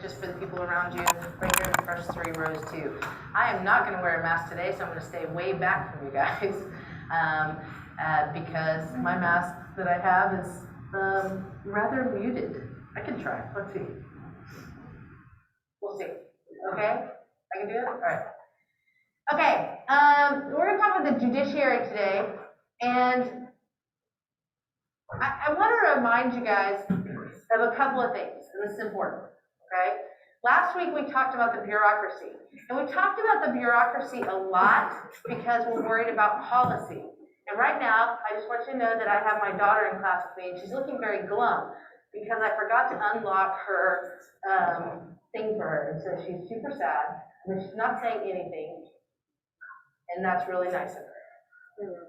just for the people around you, right here in the first 3 rows too. I am not gonna wear a mask today, so I'm gonna stay way back from you guys. Because my mask that I have is rather muted. I can try, let's see. We'll see, okay? I can do it, all right. Okay, we're gonna talk about the judiciary today, and I want to remind you guys of a couple of things, and this is important, okay? Last week we talked about the bureaucracy, and we talked about the bureaucracy a lot because we're worried about policy. And right now, I just want you to know that I have my daughter in class with me, and she's looking very glum because I forgot to unlock her thing for her, and so she's super sad, but she's not saying anything, and that's really nice of her.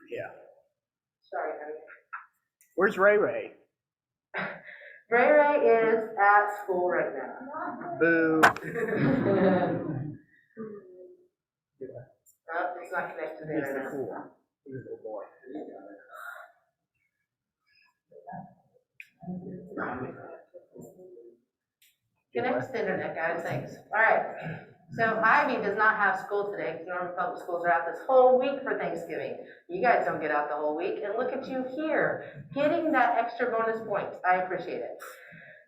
Yeah. Sorry, honey. Where's Ray Ray? Ray Ray is at school right now. Boo. Oh, it's not connected to the internet. Cool. He's a little boy. Connect to the internet, guys, thanks. All right, so Ivy does not have school today, because Norman Public Schools are out this whole week for Thanksgiving. You guys don't get out the whole week, and look at you here, getting that extra bonus points. I appreciate it.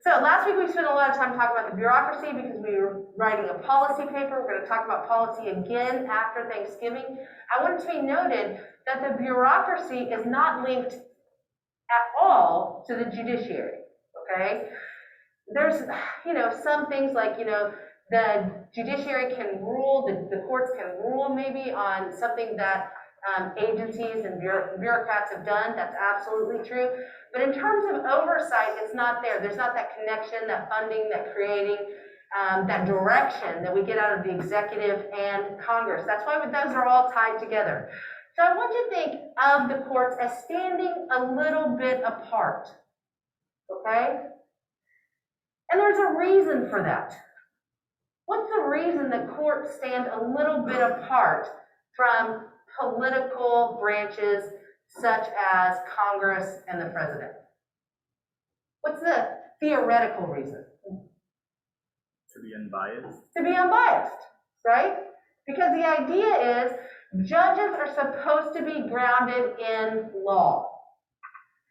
So last week we spent a lot of time talking about the bureaucracy because we were writing a policy paper. We're going to talk about policy again after Thanksgiving. I want it to be noted that the bureaucracy is not linked at all to the judiciary, okay? There's, some things like, the judiciary can rule, the courts can rule maybe on something that agencies and bureaucrats have done. That's absolutely true. But in terms of oversight, it's not there. There's not that connection, that funding, that creating, that direction that we get out of the executive and Congress. That's why those are all tied together. So I want you to think of the courts as standing a little bit apart, okay? And there's a reason for that. What's the reason that courts stand a little bit apart from political branches such as Congress and the president? What's the theoretical reason? To be unbiased. To be unbiased, right? Because the idea is judges are supposed to be grounded in law.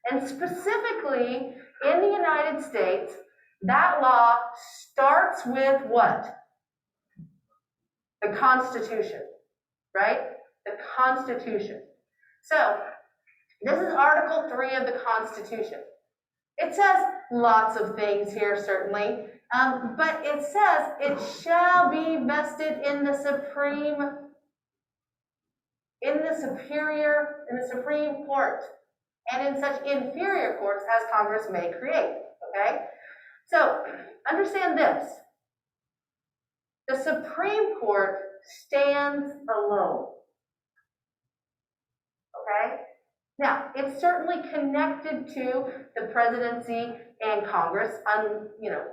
And specifically in the United States, that law starts with what? The Constitution, right? The Constitution. So, this is Article 3 of the Constitution. It says lots of things here, certainly, but it says it shall be vested in the Supreme Court, and in such inferior courts as Congress may create, okay? So, understand this. The Supreme Court stands alone, okay? Now, it's certainly connected to the presidency and Congress.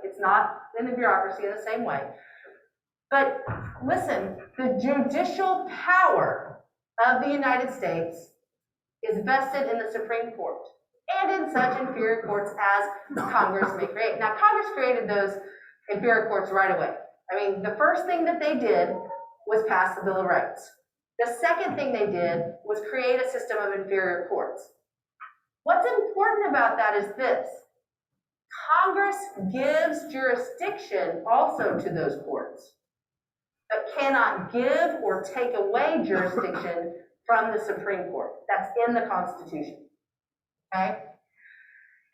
It's not in the bureaucracy in the same way. But listen, the judicial power of the United States is vested in the Supreme Court and in such inferior courts as Congress may create. Now, Congress created those inferior courts right away. I mean, the first thing that they did was pass the Bill of Rights. The second thing they did was create a system of inferior courts. What's important about that is this. Congress gives jurisdiction also to those courts, but cannot give or take away jurisdiction from the Supreme Court. That's in the Constitution, okay?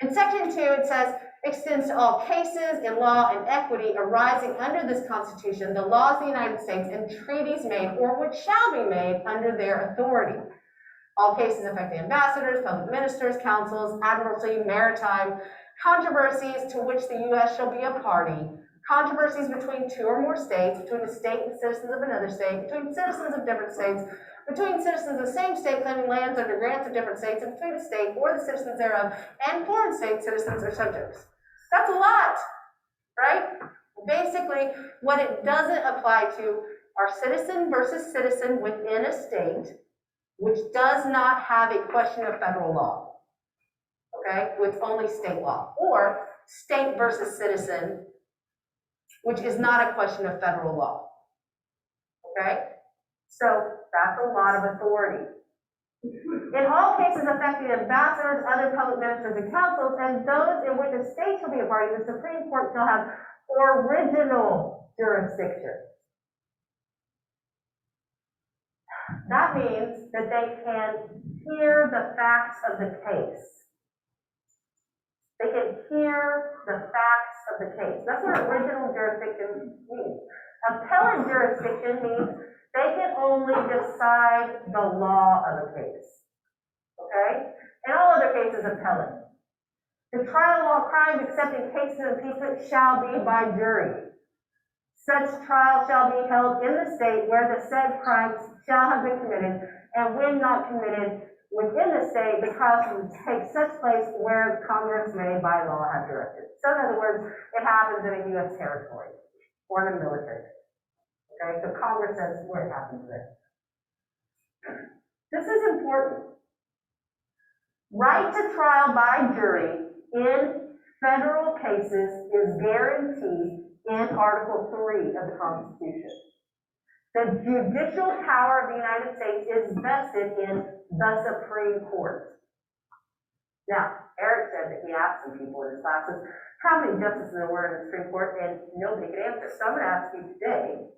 In Section 2, it says, extends to all cases in law and equity arising under this Constitution, the laws of the United States, and treaties made or which shall be made under their authority. All cases affecting ambassadors, public ministers, councils, admiralty, maritime, controversies to which the U.S. shall be a party, controversies between two or more states, between a state and citizens of another state, between citizens of different states, between citizens of the same state claiming lands under grants of different states, and between the state or the citizens thereof and foreign state citizens or subjects. That's a lot, right? Basically, what it doesn't apply to are citizen versus citizen within a state, which does not have a question of federal law, okay, with only state law, or state versus citizen which is not a question of federal law. Okay? So that's a lot of authority. In all cases affecting ambassadors, other public ministers, and councils, and those in which a state shall be a party, the Supreme Court shall have original jurisdiction. That means that they can hear the facts of the case. They can hear the facts of the case. That's what original jurisdiction means. Appellate jurisdiction means they can only decide the law of a case. Okay? In all other cases, appellate. The trial of all crimes except in cases of impeachment shall be by jury. Such trial shall be held in the state where the said crimes shall have been committed, and when not committed within the state, the trial shall take such place where Congress may by law have directed. So in other words, it happens in a U.S. territory or in a military. Okay, so Congress says where it happens there. This is important. Right to trial by jury in federal cases is guaranteed in Article 3 of the Constitution. The judicial power of the United States is vested in the Supreme Court. Now, Eric said that he asked some people in his classes, how many justices there were in the Supreme Court, and nobody could answer. So I'm going to ask you today,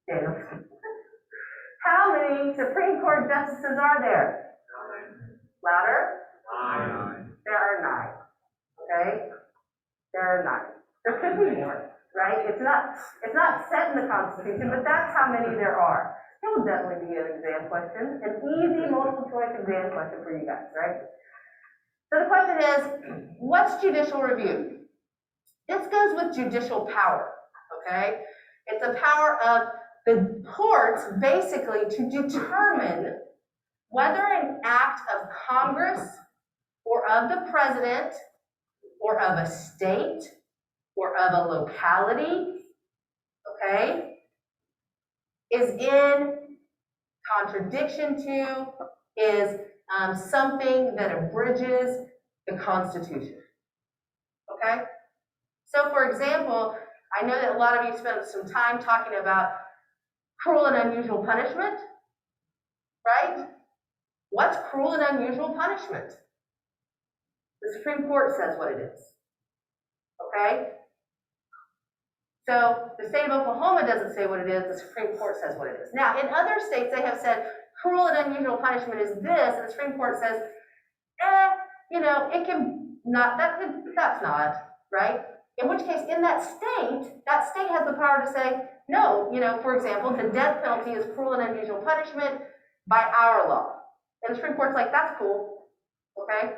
Daniel, how many Supreme Court justices are there? 9. Louder? 9. There are 9. Okay? There are 9. There could be more. Right? It's not set in the Constitution, but that's how many there are. It will definitely be an exam question, an easy multiple choice exam question for you guys, right? So the question is, what's judicial review? This goes with judicial power, okay? It's a power of the courts basically to determine whether an act of Congress or of the president or of a state or of a locality, okay, is in contradiction to, is something that abridges the Constitution, okay? So, for example, I know that a lot of you spent some time talking about cruel and unusual punishment, right? What's cruel and unusual punishment? The Supreme Court says what it is, okay? So the state of Oklahoma doesn't say what it is, the Supreme Court says what it is. Now, in other states, they have said cruel and unusual punishment is this, and the Supreme Court says, it can not, that's not, right? In which case, in that state has the power to say, no, for example, the death penalty is cruel and unusual punishment by our law. And the Supreme Court's like, that's cool, okay?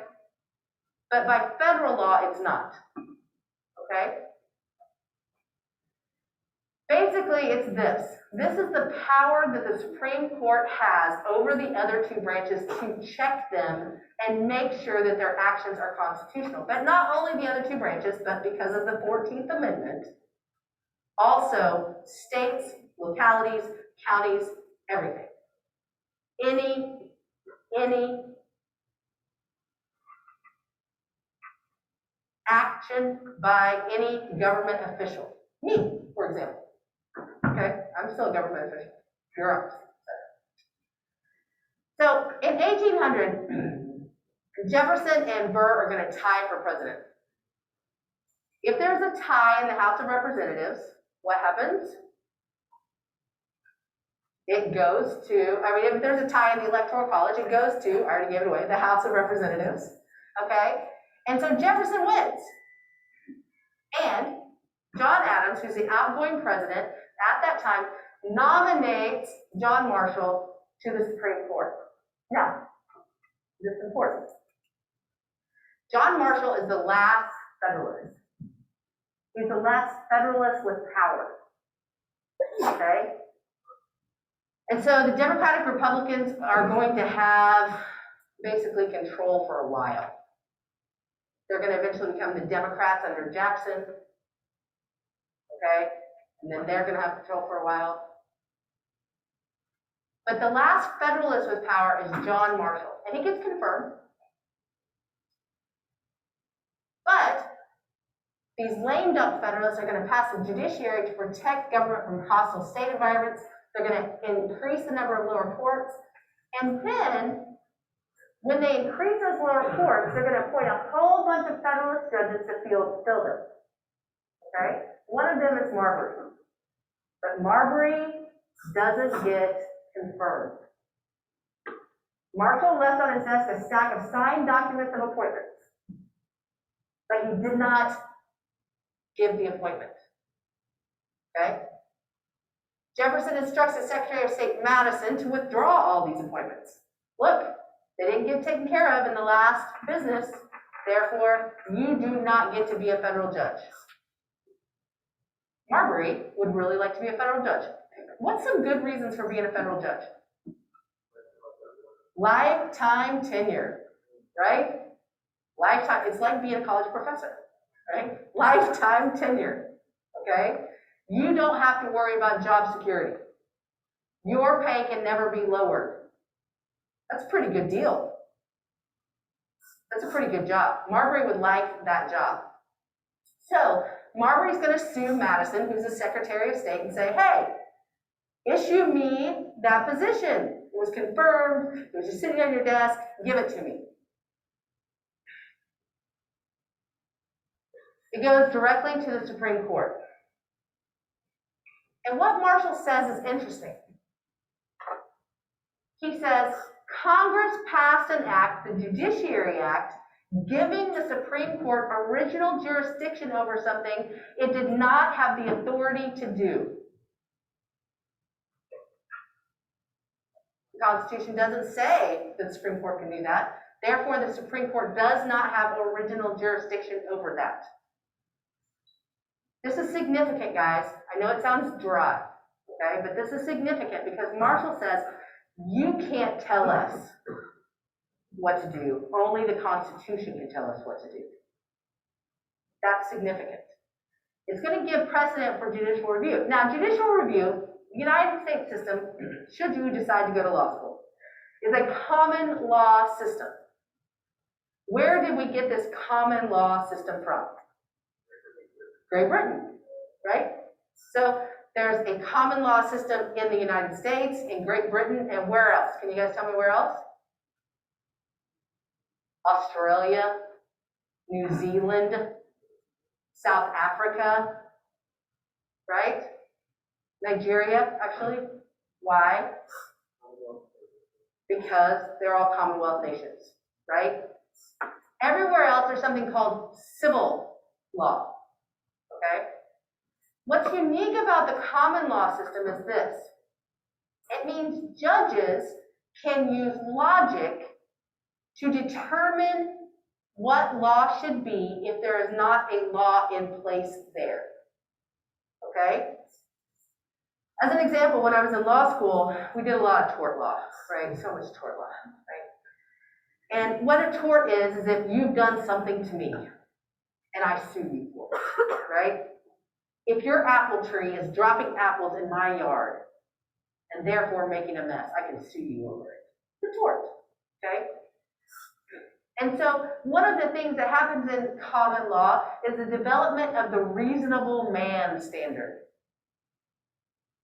But by federal law, it's not, okay? Basically, it's this. This is the power that the Supreme Court has over the other two branches to check them and make sure that their actions are constitutional. But not only the other two branches, but because of the 14th Amendment, also states, localities, counties, everything. Any action by any government official. Me, for example. Okay, I'm still a government official. You're up. So in 1800, Jefferson and Burr are going to tie for president. If there's a tie in the House of Representatives, what happens? It goes to, if there's a tie in the Electoral College, it goes to, I already gave it away, the House of Representatives. Okay? And so Jefferson wins. And John Adams, who's the outgoing president at that time, nominates John Marshall to the Supreme Court. Now, this is important. John Marshall is the last Federalist. He's the last Federalist with power. Okay? And so the Democratic Republicans are going to have basically control for a while. They're going to eventually become the Democrats under Jackson. Okay? And then they're going to have control for a while. But the last Federalist with power is John Marshall. And he gets confirmed. But These lame duck federalists are going to pass a judiciary to protect government from hostile state environments. They're going to increase the number of lower courts. And then, when they increase those lower courts, they're going to appoint a whole bunch of federalist judges to fill them. Okay? One of them is Marbury. But Marbury doesn't get confirmed. Marshall left on his desk a stack of signed documents of appointments, but he did not give the appointment. Okay? Jefferson instructs the Secretary of State Madison to withdraw all these appointments. Look, they didn't get taken care of in the last business, therefore, you do not get to be a federal judge. Marbury would really like to be a federal judge. What's some good reasons for being a federal judge? Lifetime tenure, right? Lifetime, it's like being a college professor, right? Lifetime tenure, okay? You don't have to worry about job security. Your pay can never be lowered. That's a pretty good deal. That's a pretty good job. Marbury would like that job. So, Marbury's going to sue Madison, who's the Secretary of State, and say, hey, issue me that position. It was confirmed. It was just sitting on your desk. Give it to me. It goes directly to the Supreme Court. And what Marshall says is interesting. He says, Congress passed an act, the Judiciary Act, giving the Supreme Court original jurisdiction over something it did not have the authority to do. The Constitution doesn't say that the Supreme Court can do that. Therefore, the Supreme Court does not have original jurisdiction over that. This is significant, guys. I know it sounds dry, okay? But this is significant because Marshall says, you can't tell us what to do. Only the Constitution can tell us what to do. That's significant. It's going to give precedent for judicial review. Now, judicial review, the United States system, should you decide to go to law school, is a common law system. Where did we get this common law system from? Great Britain, right? So there's a common law system in the United States, in Great Britain, and where else? Can you guys tell me where else? Australia, New Zealand, South Africa, right? Nigeria, actually. Why? Because they're all Commonwealth nations, right? Everywhere else, there's something called civil law, okay? What's unique about the common law system is this. It means judges can use logic to determine what law should be if there is not a law in place there, okay? As an example, when I was in law school, we did a lot of tort law, right? So much tort law, right? And what a tort is if you've done something to me and I sue you for it, right? If your apple tree is dropping apples in my yard and therefore making a mess, I can sue you over it. It's a tort, okay? And so one of the things that happens in common law is the development of the reasonable man standard.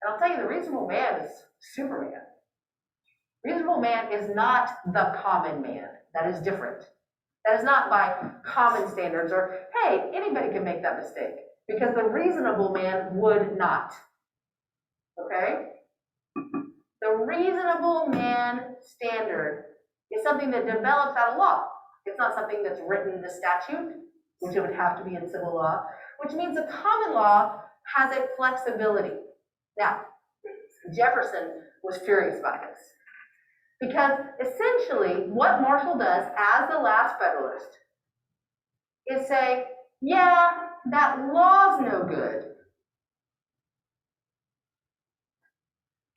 And I'll tell you, the reasonable man is Superman. Reasonable man is not the common man. That is different. That is not by common standards or, hey, anybody can make that mistake. Because the reasonable man would not. Okay? The reasonable man standard is something that develops out of law. It's not something that's written in the statute, which it would have to be in civil law, which means the common law has a flexibility. Now, Jefferson was furious about this. Because essentially, what Marshall does as the last Federalist is say, yeah, that law's no good.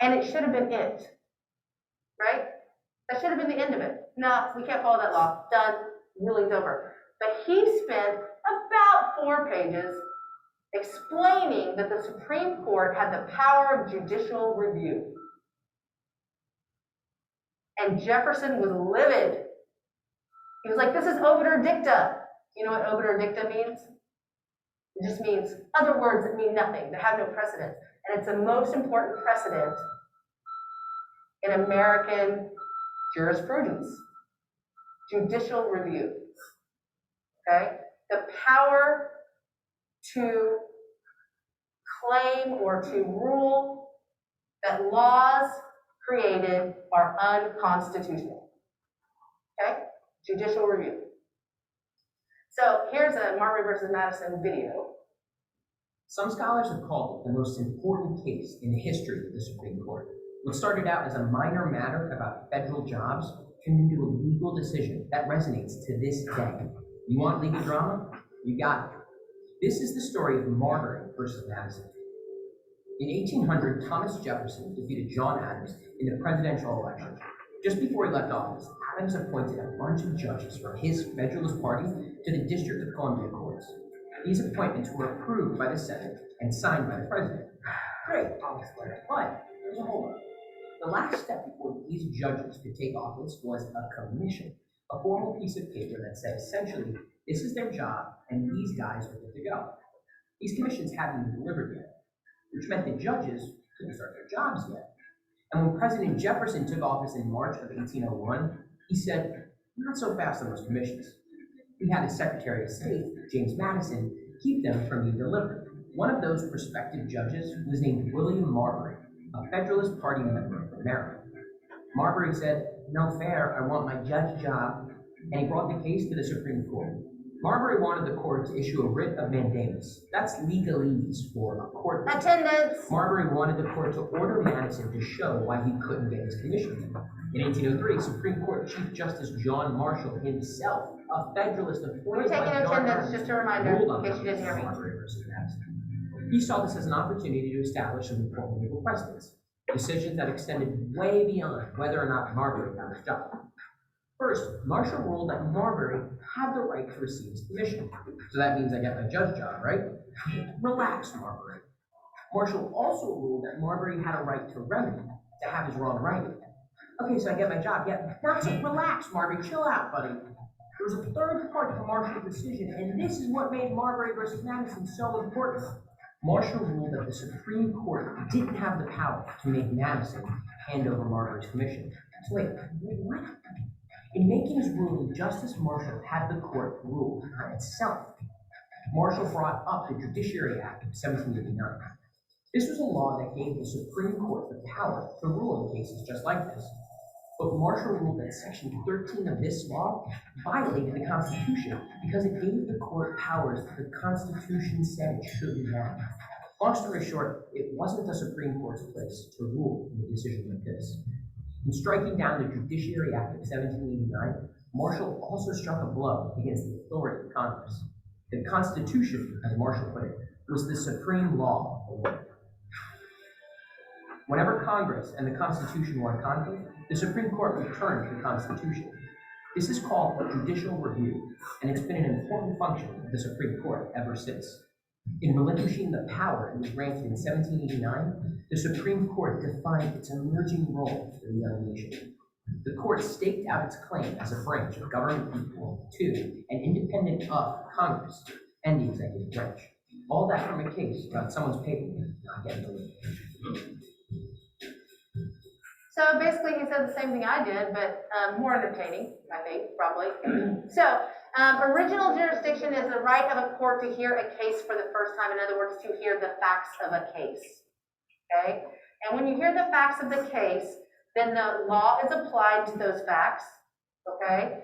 And it should have been it. Right? That should have been the end of it. No, we can't follow that law. Done. Ruling's over. But he spent about 4 pages explaining that the Supreme Court had the power of judicial review. And Jefferson was livid. He was like, this is obiter dicta. You know what obiter dicta means? It just means other words that mean nothing, that have no precedent. And it's the most important precedent in American jurisprudence, judicial review, okay? The power to claim or to rule that laws created are unconstitutional, okay? Judicial review. So here's a Marbury versus Madison video. Some scholars have called it the most important case in the history of the Supreme Court. What started out as a minor matter about federal jobs turned into a legal decision that resonates to this day. You want legal drama? You got it. This is the story of Martyring versus Madison. In 1800, Thomas Jefferson defeated John Adams in the presidential election. Just before he left office, Adams appointed a bunch of judges from his Federalist Party to the District of Columbia courts. These appointments were approved by the Senate and signed by the president. Great, I'll explain it. But there's a hold up. The last step before these judges could take office was a commission, a formal piece of paper that said essentially, this is their job and these guys are good to go. These commissions hadn't been delivered yet, which meant the judges couldn't start their jobs yet. And when President Jefferson took office in March of 1801, he said, not so fast on those commissions. He had his Secretary of State, James Madison, keep them from being delivered. One of those prospective judges was named William Marbury, a Federalist Party member from Maryland. Marbury said, no fair, I want my judge job, and he brought the case to the Supreme Court. Marbury wanted the court to issue a writ of mandamus. That's legalese for a court. Attendance. Marbury wanted the court to order Madison to show why he couldn't get his commission. In 1803, Supreme Court Chief Justice John Marshall himself, a Federalist We're appointed taking by John attendance, Adams, just a reminder, ruled in on case you didn't hear me. Marbury versus Madison. He saw this as an opportunity to establish some important legal precedents, decisions that extended way beyond whether or not Marbury got his job. First, Marshall ruled that Marbury had the right to receive his commission. So that means I get my judge job, right? Relax, Marbury. Marshall also ruled that Marbury had a right to remedy, to have his wrong righted. Okay, so I get my job. Yeah, relax, Marbury. Chill out, buddy. There was a third part to Marshall's decision, and this is what made Marbury versus Madison so important. Marshall ruled that the Supreme Court didn't have the power to make Madison hand over Marbury's commission. So wait, what? In making his ruling, Justice Marshall had the court rule on itself. Marshall brought up the Judiciary Act of 1789. This was a law that gave the Supreme Court the power to rule in cases just like this. But Marshall ruled that Section 13 of this law violated the Constitution because it gave the court powers that the Constitution said it shouldn't have. Long story short, it wasn't the Supreme Court's place to rule in a decision like this. In striking down the Judiciary Act of 1789, Marshall also struck a blow against the authority of Congress. The Constitution, as Marshall put it, was the supreme law of the land. Whenever Congress and the Constitution were in conflict, the Supreme Court returned to the Constitution. This is called judicial review, and it's been an important function of the Supreme Court ever since. In relinquishing the power it was granted in 1789, the Supreme Court defined its emerging role for the young nation. The court staked out its claim as a branch of government equal to and independent of Congress and the executive branch. All that from a case about someone's paper not getting delivered. So basically, he said the same thing I did, but more entertaining, I think, probably. So, original jurisdiction is the right of a court to hear a case for the first time. In other words, to hear the facts of a case. Okay? And when you hear the facts of the case, then the law is applied to those facts. Okay?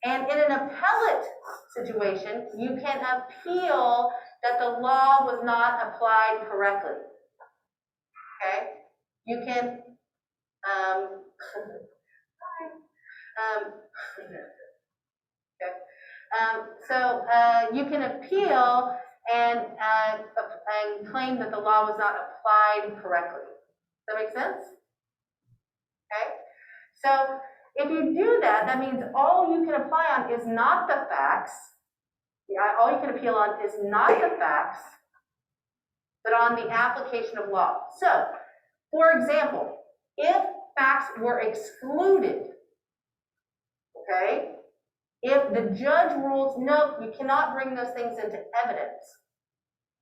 And in an appellate situation, you can appeal that the law was not applied correctly. Okay? You can you can appeal and claim that the law was not applied correctly. Does that make sense? Okay. So if you do that, that means all you can apply on is not the facts. Yeah, all you can appeal on is not the facts, but on the application of law. So, for example, if facts were excluded, okay, if the judge rules, no, you cannot bring those things into evidence,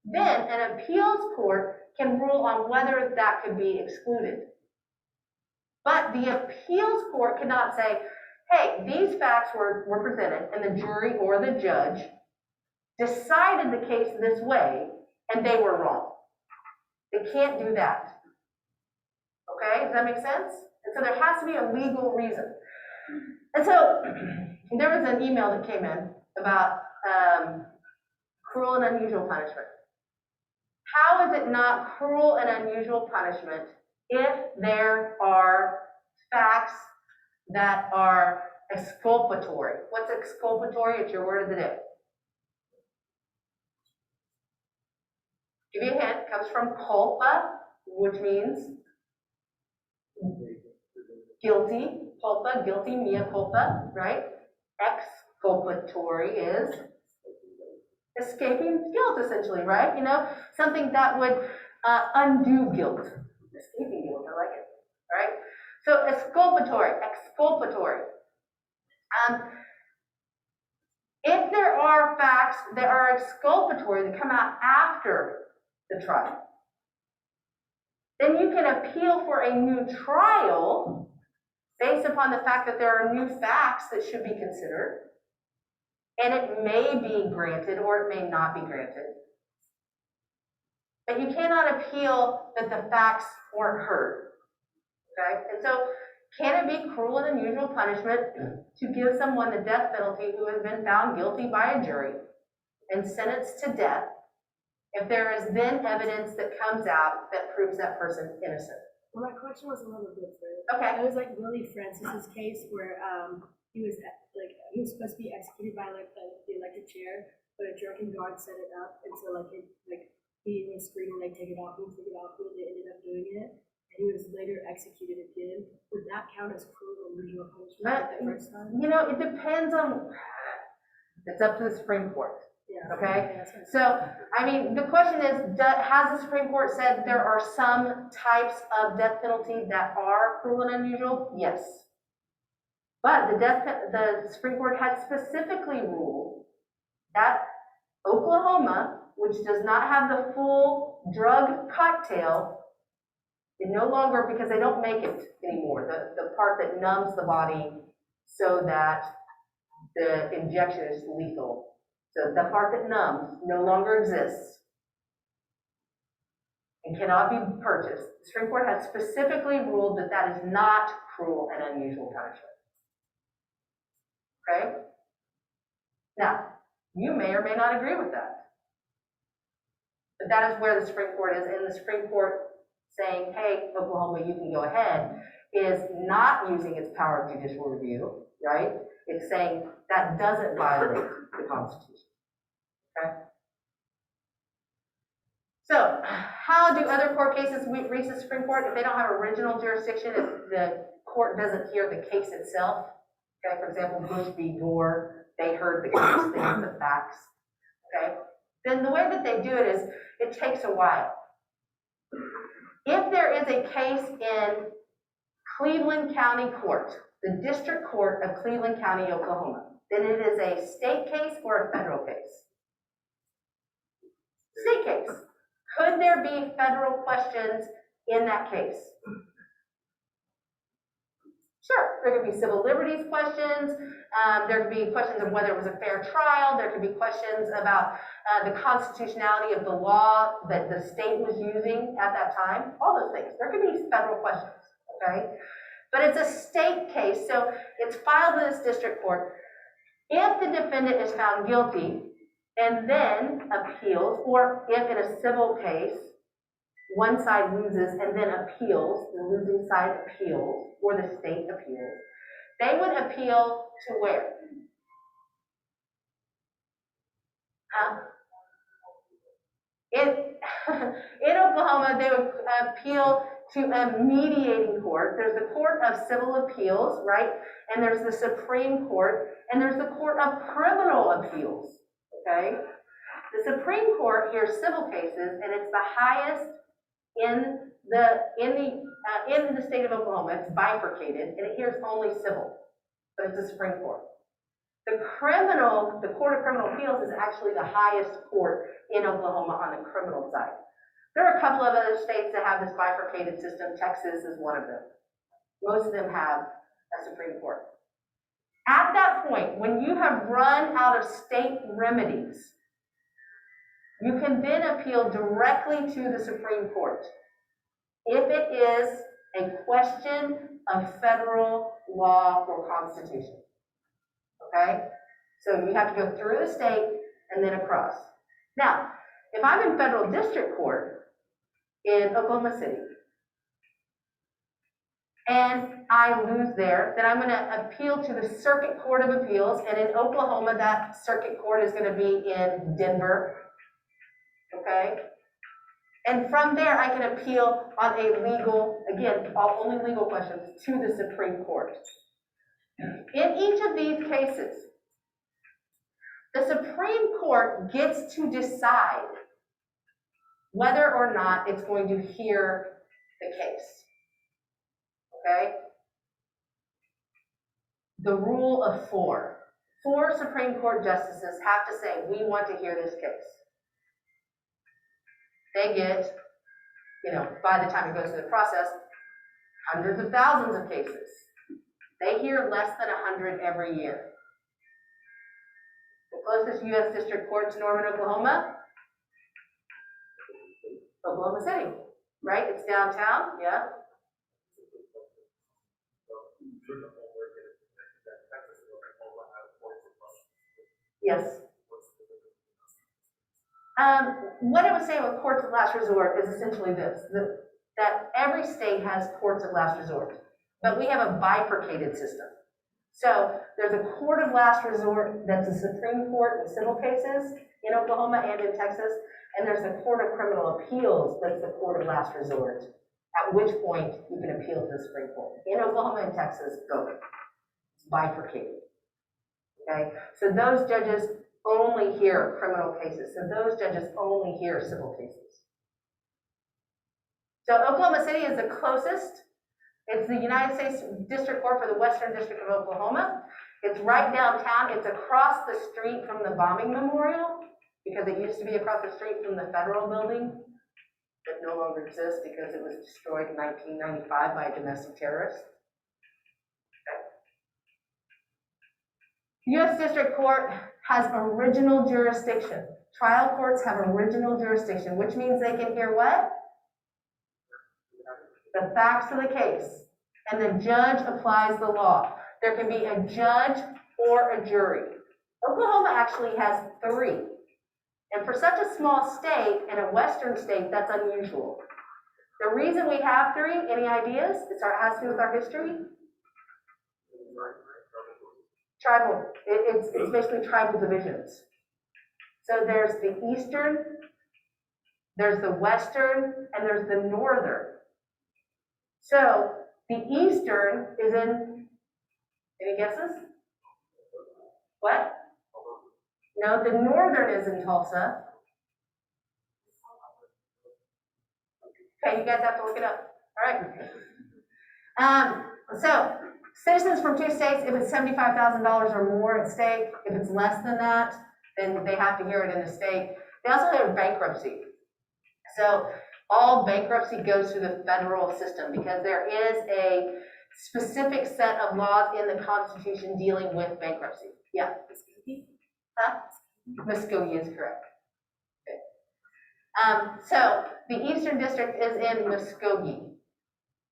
then an appeals court can rule on whether that could be excluded. But the appeals court cannot say, hey, these facts were presented and the jury or the judge decided the case this way and they were wrong. They can't do that. Okay, does that make sense? And so there has to be a legal reason. And so there was an email that came in about cruel and unusual punishment. How is it not cruel and unusual punishment if there are facts that are exculpatory? What's exculpatory? It's your word of the day. Give you a hint. It comes from culpa, which means guilty. Culpa, guilty, mea culpa, right? Exculpatory is escaping guilt, essentially, right? You know, something that would undo guilt. Escaping guilt, I like it, right? So exculpatory. If there are facts that are exculpatory that come out after the trial, then you can appeal for a new trial based upon the fact that there are new facts that should be considered, and it may be granted or it may not be granted. But you cannot appeal that the facts weren't heard. Okay? And so, can it be cruel and unusual punishment to give someone the death penalty who has been found guilty by a jury and sentenced to death if there is then evidence that comes out that proves that person innocent? Well, my question was a little different. Okay. It was like Willie Francis's case where he was supposed to be executed by the electric chair, but a drunken guard set it up, and so he was screaming take it off, and they ended up doing it, and he was later executed again. Would that count as cruel and unusual punishment the first time? You know, it depends on. It's up to the Supreme Court. Yeah. Okay? Yeah, that's So, I mean, the question is, has the Supreme Court said there are some types of death penalty that are cruel and unusual? Yes. But the Supreme Court has specifically ruled that Oklahoma, which does not have the full drug cocktail, it no longer, because they don't make it anymore, the part that numbs the body so that the injection is lethal. So the part that numbs no longer exists and cannot be purchased. The Supreme Court has specifically ruled that that is not cruel and unusual punishment. Okay? Now, you may or may not agree with that. But that is where the Supreme Court is, and the Supreme Court saying, hey, Oklahoma, you can go ahead, is not using its power of judicial review, right? It's saying that doesn't violate the Constitution. Okay? So, how do other court cases reach the Supreme Court if they don't have original jurisdiction, if the court doesn't hear the case itself? Okay, for example, Bush v. Gore, they heard the case, they heard the facts. Okay? Then the way that they do it is, it takes a while. If there is a case in Cleveland County Court, the District Court of Cleveland County, Oklahoma, then it is a state case or a federal case. State case. Could there be federal questions in that case? Sure, there could be civil liberties questions, there could be questions of whether it was a fair trial, there could be questions about the constitutionality of the law that the state was using at that time, all those things. There could be federal questions, okay? But it's a state case, so it's filed in this district court. If the defendant is found guilty and then appeals, or if in a civil case, one side loses and then appeals, the losing side appeals, or the state appeals, they would appeal to where? In Oklahoma, they would appeal to a mediating court. There's the Court of Civil Appeals, right? And there's the Supreme Court, and there's the Court of Criminal Appeals, okay? The Supreme Court hears civil cases, and it's the highest in the state of Oklahoma. It's bifurcated, and it hears only civil, but it's the Supreme Court. The Court of Criminal Appeals is actually the highest court in Oklahoma on the criminal side. There are a couple of other states that have this bifurcated system. Texas is one of them. Most of them have a Supreme Court. At that point, when you have run out of state remedies, you can then appeal directly to the Supreme Court if it is a question of federal law or constitution. Okay? So you have to go through the state and then across. Now, if I'm in federal district court in Oklahoma City, and I lose there, then I'm going to appeal to the Circuit Court of Appeals, and in Oklahoma, that circuit court is going to be in Denver, okay? And from there, I can appeal on a legal, again, only legal questions, to the Supreme Court. In each of these cases, the Supreme Court gets to decide whether or not it's going to hear the case. Okay? The rule of four. 4 Supreme Court justices have to say, we want to hear this case. They get, by the time it goes through the process, hundreds of thousands of cases. They hear less than 100 every year. The closest U.S. District Court to Norman, Oklahoma City, right? It's downtown, yeah. Yes. What I would say with courts of last resort is essentially this, that every state has courts of last resort, but we have a bifurcated system. So there's a court of last resort that's a Supreme Court in civil cases in Oklahoma and in Texas, and there's the Court of Criminal Appeals that's the court of last resort, at which point you can appeal to the Supreme Court. In Oklahoma and Texas, both. It's bifurcated. Okay? So those judges only hear criminal cases. So those judges only hear civil cases. So Oklahoma City is the closest. It's the United States District Court for the Western District of Oklahoma. It's right downtown. It's across the street from the bombing memorial, because it used to be across the street from the federal building that no longer exists because it was destroyed in 1995 by a domestic terrorist. The U.S. District Court has original jurisdiction. Trial courts have original jurisdiction, which means they can hear what? The facts of the case. And the judge applies the law. There can be a judge or a jury. Oklahoma actually has 3. And for such a small state and a western state, that's unusual. The reason we have 3, any ideas? It has to do with our history. Tribal. It's basically tribal divisions. So there's the eastern, there's the western, and there's the northern. So the eastern is in, any guesses? What? No, the northern is in Tulsa. Okay, you guys have to look it up. All right. So citizens from 2 states, if it's $75,000 or more at stake, if it's less than that, then they have to hear it in the state. They also have bankruptcy. So all bankruptcy goes through the federal system because there is a specific set of laws in the Constitution dealing with bankruptcy. Yeah. Huh? Muskogee is correct. Okay. So the Eastern District is in Muskogee.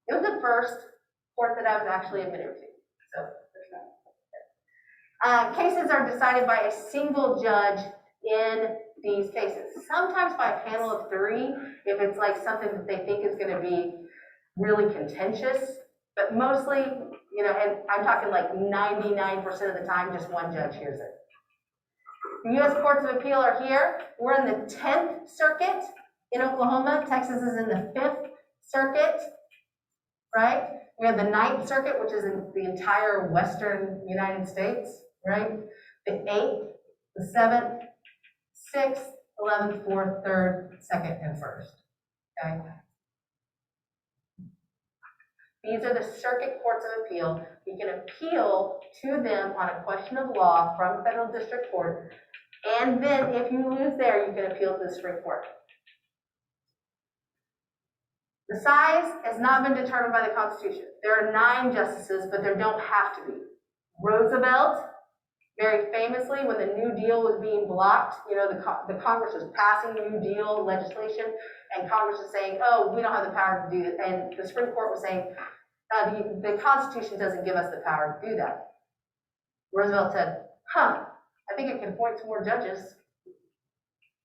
It was the first court that I was actually admitted to. So cases are decided by a single judge in these cases. Sometimes by a panel of 3, if it's like something that they think is going to be really contentious. But mostly, and I'm talking like 99% of the time, just one judge hears it. The U.S. Courts of Appeal are here. We're in the 10th Circuit in Oklahoma. Texas is in the 5th Circuit, right? We have the 9th Circuit, which is in the entire western United States, right? The 8th, the 7th, 6th, 11th, 4th, 3rd, 2nd, and 1st, okay? These are the circuit courts of appeal. You can appeal to them on a question of law from federal district court, and then if you lose there, you can appeal to the Supreme Court. The size has not been determined by the Constitution. There are 9 justices, but there don't have to be. Roosevelt, very famously, when the New Deal was being blocked, you know, the Congress was passing New Deal legislation, and Congress was saying, oh, we don't have the power to do it. And the Supreme Court was saying, the Constitution doesn't give us the power to do that. Roosevelt said, I think it can appoint some more judges.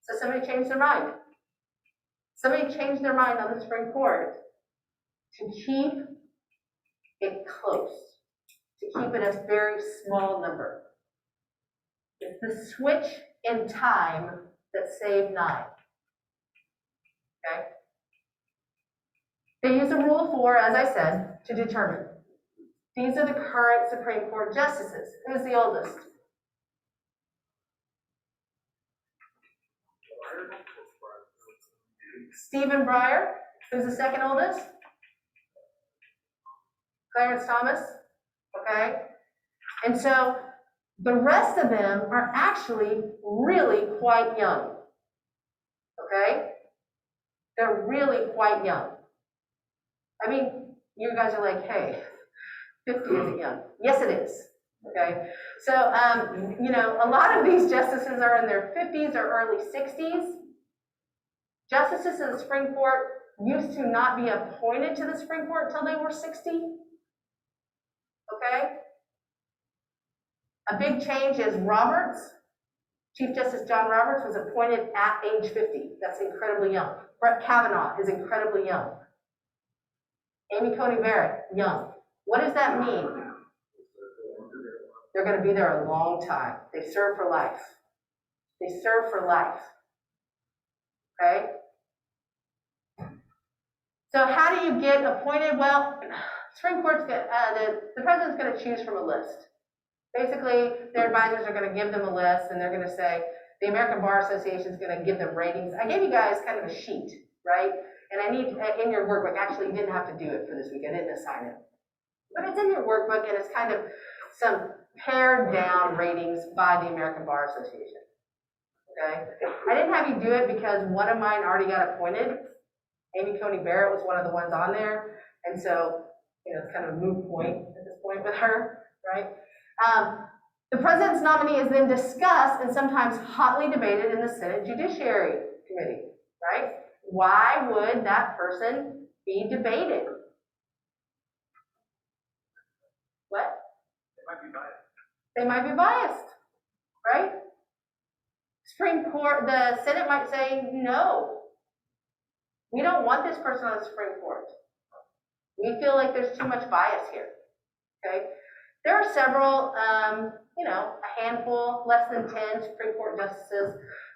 So somebody changed their mind. Somebody changed their mind on the Supreme Court to keep it close, to keep it a very small number. It's the switch in time that saved 9. Okay? They use a rule of 4, as I said, to determine. These are the current Supreme Court justices. Who's the oldest? Stephen Breyer. Who's the second oldest? Clarence Thomas. Okay? And so the rest of them are actually really quite young. Okay? They're really quite young. I mean, you guys are like, hey, 50 isn't young. Yes, it is. Okay? So, you know, a lot of these justices are in their 50s or early 60s. Justices of the Supreme Court used to not be appointed to the Supreme Court until they were 60. Okay? A big change is Roberts. Chief Justice John Roberts was appointed at age 50. That's incredibly young. Brett Kavanaugh is incredibly young. Amy Coney Barrett, young. What does that mean? They're going to be there a long time. They serve for life. They serve for life. Okay? So how do you get appointed? Well, Supreme Court's the president's going to choose from a list. Basically, their advisors are going to give them a list, and they're going to say, the American Bar Association is going to give them ratings. I gave you guys kind of a sheet, right? And I need, in your workbook, actually, you didn't have to do it for this week. I didn't assign it. But it's in your workbook, and it's kind of some pared down ratings by the American Bar Association. Okay? I didn't have you do it because one of mine already got appointed. Amy Coney Barrett was one of the ones on there. And so, you know, it's kind of a moot point at this point with her, right? The president's nominee is then discussed and sometimes hotly debated in the Senate Judiciary Committee, right? Why would that person be debated? What? They might be biased. They might be biased, right? Supreme Court, the Senate might say, no, we don't want this person on the Supreme Court. We feel like there's too much bias here, okay? There are several, you know, a handful, less than 10 Supreme Court justices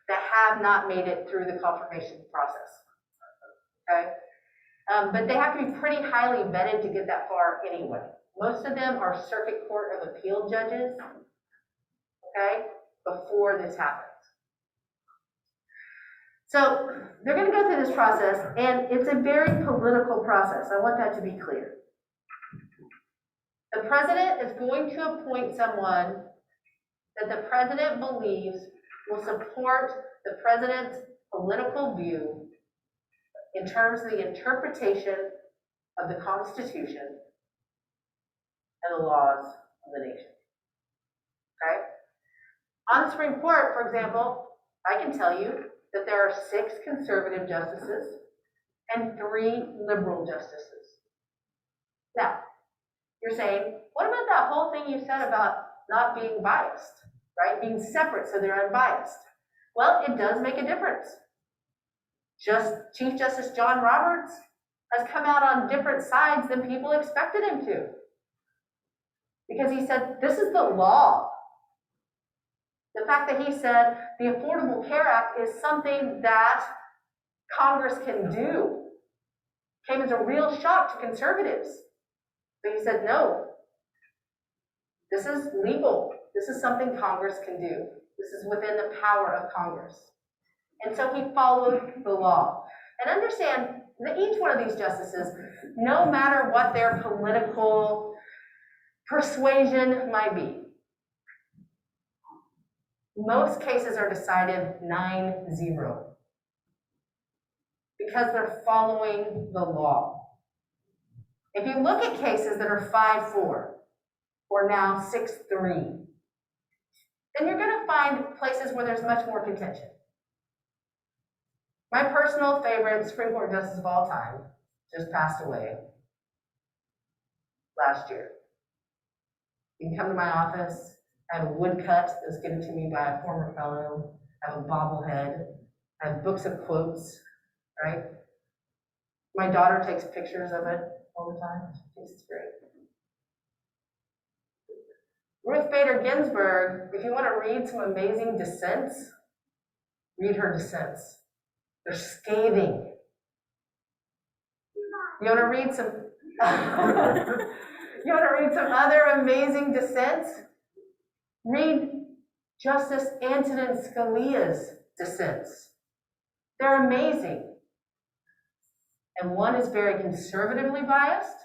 that have not made it through the confirmation process, okay? But they have to be pretty highly vetted to get that far anyway. Most of them are Circuit Court of Appeal judges, okay, before this happens. So they're going to go through this process, and it's a very political process. I want that to be clear. The president is going to appoint someone that the president believes will support the president's political view in terms of the interpretation of the Constitution and the laws of the nation. Okay? On the Supreme Court, for example, I can tell you that there are 6 conservative justices and 3 liberal justices. Now, you're saying, what about that whole thing you said about not being biased, right? Being separate so they're unbiased. Well, it does make a difference. Chief Justice John Roberts has come out on different sides than people expected him to. Because he said, this is the law. The fact that he said the Affordable Care Act is something that Congress can do came as a real shock to conservatives. But he said, no, this is legal. This is something Congress can do. This is within the power of Congress. And so he followed the law. And understand that each one of these justices, no matter what their political persuasion might be, most cases are decided 9-0 because they're following the law. If you look at cases that are 5-4 or now 6-3, then you're going to find places where there's much more contention. My personal favorite Supreme Court justice of all time just passed away last year. You can come to my office. I have a woodcut that was given to me by a former fellow. I have a bobblehead. I have books of quotes, right? My daughter takes pictures of it all the time. She thinks it's great. Ruth Bader Ginsburg, if you want to read some amazing dissents, read her dissents. They're scathing. You want to read some you want to read some other amazing dissents? Read Justice Antonin Scalia's dissents. They're amazing. And one is very conservatively biased,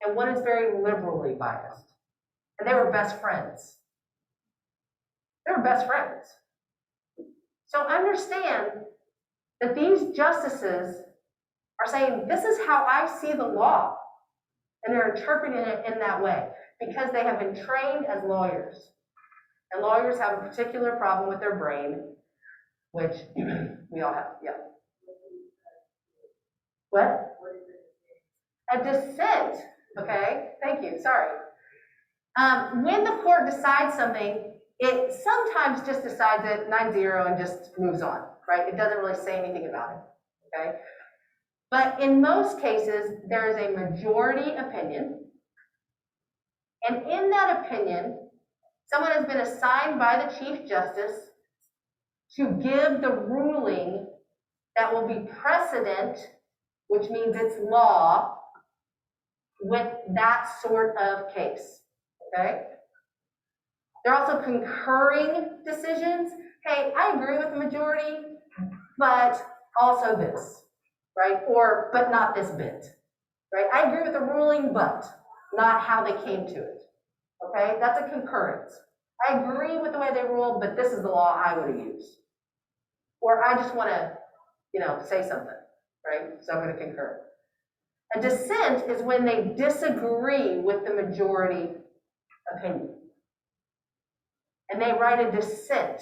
and one is very liberally biased. And they were best friends. They were best friends. So understand that these justices are saying, this is how I see the law. And they're interpreting it in that way because they have been trained as lawyers. And lawyers have a particular problem with their brain, which we all have, yeah. What? A dissent, okay? Thank you, sorry. When the court decides something, it sometimes just decides it 9-0 and just moves on, right? It doesn't really say anything about it, okay? But in most cases, there is a majority opinion. And in that opinion, someone has been assigned by the Chief Justice to give the ruling that will be precedent, which means it's law, with that sort of case, okay? There are also concurring decisions. Hey, I agree with the majority, but also this, right? Or, but not this bit, right? I agree with the ruling, but not how they came to it, okay? That's a concurrence. I agree with the way they ruled, but this is the law I would have used. Or I just want to, say something, right? So I'm going to concur. A dissent is when they disagree with the majority opinion. And they write a dissent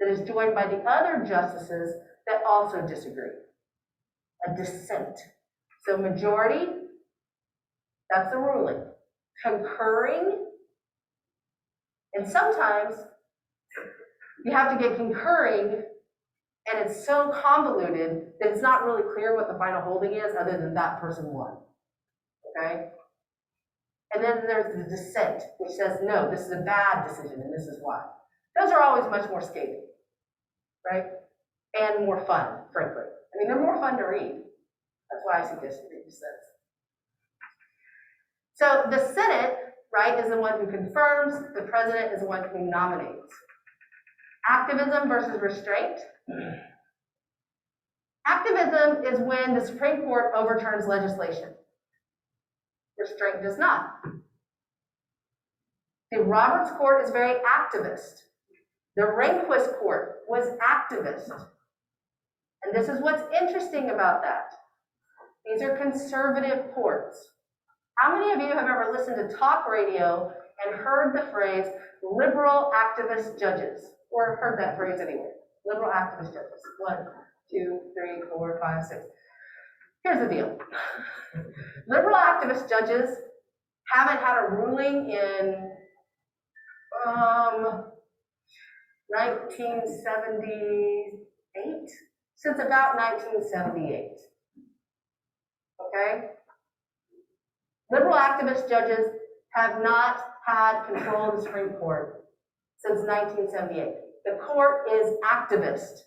that is joined by the other justices that also disagree. A dissent. So majority, that's the ruling. Concurring, and sometimes you have to get concurring, and it's so convoluted that it's not really clear what the final holding is other than that person won, okay? And then there's the dissent, which says, no, this is a bad decision, and this is why. Those are always much more scathing, right? And more fun, frankly. I mean, they're more fun to read. That's why I suggest you read dissents. So the Senate, right, is the one who confirms. The president is the one who nominates. Activism versus restraint. Activism is when the Supreme Court overturns legislation. Restraint does not. The Roberts Court is very activist. The Rehnquist Court was activist. And this is what's interesting about that. These are conservative courts. How many of you have ever listened to talk radio and heard the phrase liberal activist judges? Or heard that phrase anywhere? Liberal activist judges. 1, 2, 3, 4, 5, 6. Here's the deal. Liberal activist judges haven't had a ruling in 1978, since about 1978. Okay? Liberal activist judges have not had control of the Supreme Court since 1978. The court is activist,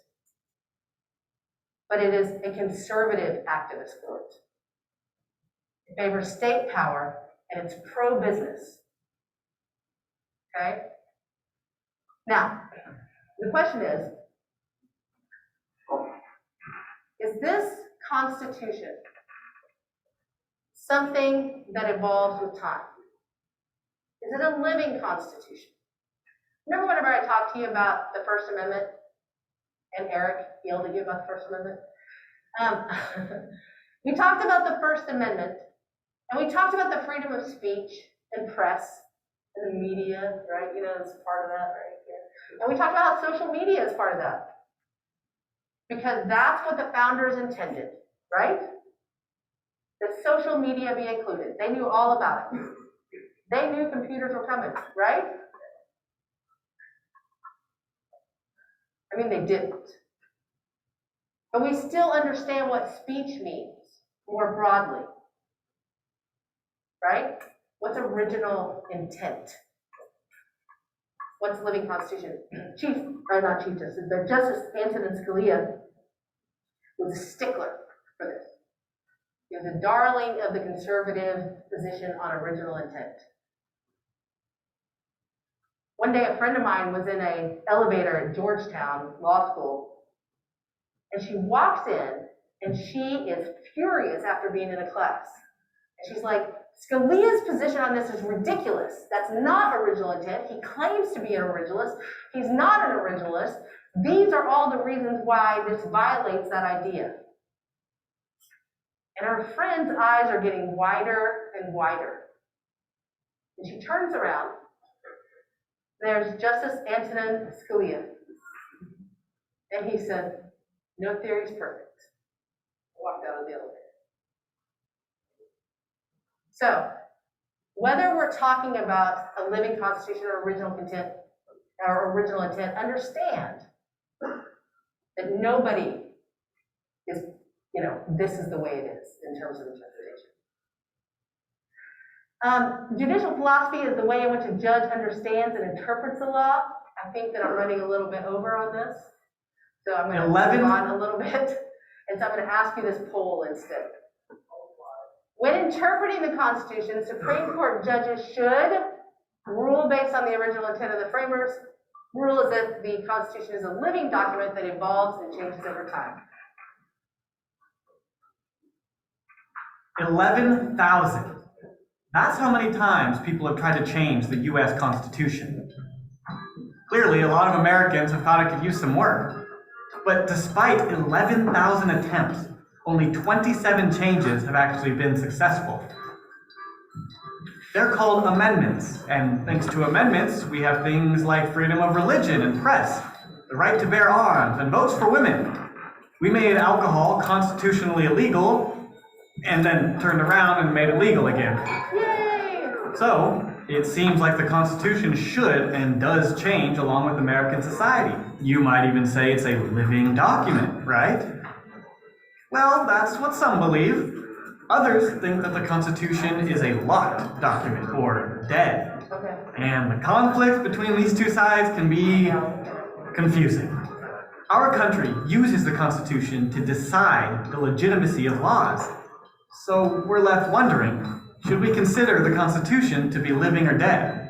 but it is a conservative activist court. It favors state power, and it's pro-business. Okay? Now, the question is this constitution something that evolves with time? Is it a living constitution? Remember whenever I talked to you about the First Amendment, and Eric yelled at you about the First Amendment? We talked about the First Amendment, and we talked about the freedom of speech and press and the media, right? You know, it's part of that, right? Yeah. And we talked about how social media is part of that. Because that's what the founders intended, right? That social media be included. They knew all about it. They knew computers were coming, right? I mean, they didn't. But we still understand what speech means more broadly, right? What's original intent? What's living constitution? Justice Antonin Scalia was a stickler for this. He was a darling of the conservative position on original intent. One day, a friend of mine was in an elevator at Georgetown Law School, and she walks in, and she is furious after being in a class. And she's like, Scalia's position on this is ridiculous. That's not original intent. He claims to be an originalist. He's not an originalist. These are all the reasons why this violates that idea. And her friend's eyes are getting wider and wider. And she turns around. There's Justice Antonin Scalia. And he said, no theory is perfect. Walked out of the elevator. So, whether we're talking about a living constitution or original intent, understand that nobody is, this is the way it is in terms of interpretation. Judicial philosophy is the way in which a judge understands and interprets the law. I think that I'm running a little bit over on this, so I'm going to move on a little bit, and so I'm going to ask you this poll instead. When interpreting the Constitution, Supreme Court judges should rule based on the original intent of the framers, rule as if the Constitution is a living document that evolves and changes over time. 11,000. That's how many times people have tried to change the U.S. Constitution. Clearly, a lot of Americans have thought it could use some work. But despite 11,000 attempts, only 27 changes have actually been successful. They're called amendments, and thanks to amendments, we have things like freedom of religion and press, the right to bear arms, and votes for women. We made alcohol constitutionally illegal, and then turned around and made it legal again. Yay! So, it seems like the Constitution should and does change along with American society. You might even say it's a living document, right? Well, that's what some believe. Others think that the Constitution is a locked document, or dead. Okay. And the conflict between these two sides can be confusing. Our country uses the Constitution to decide the legitimacy of laws. So we're left wondering, should we consider the Constitution to be living or dead?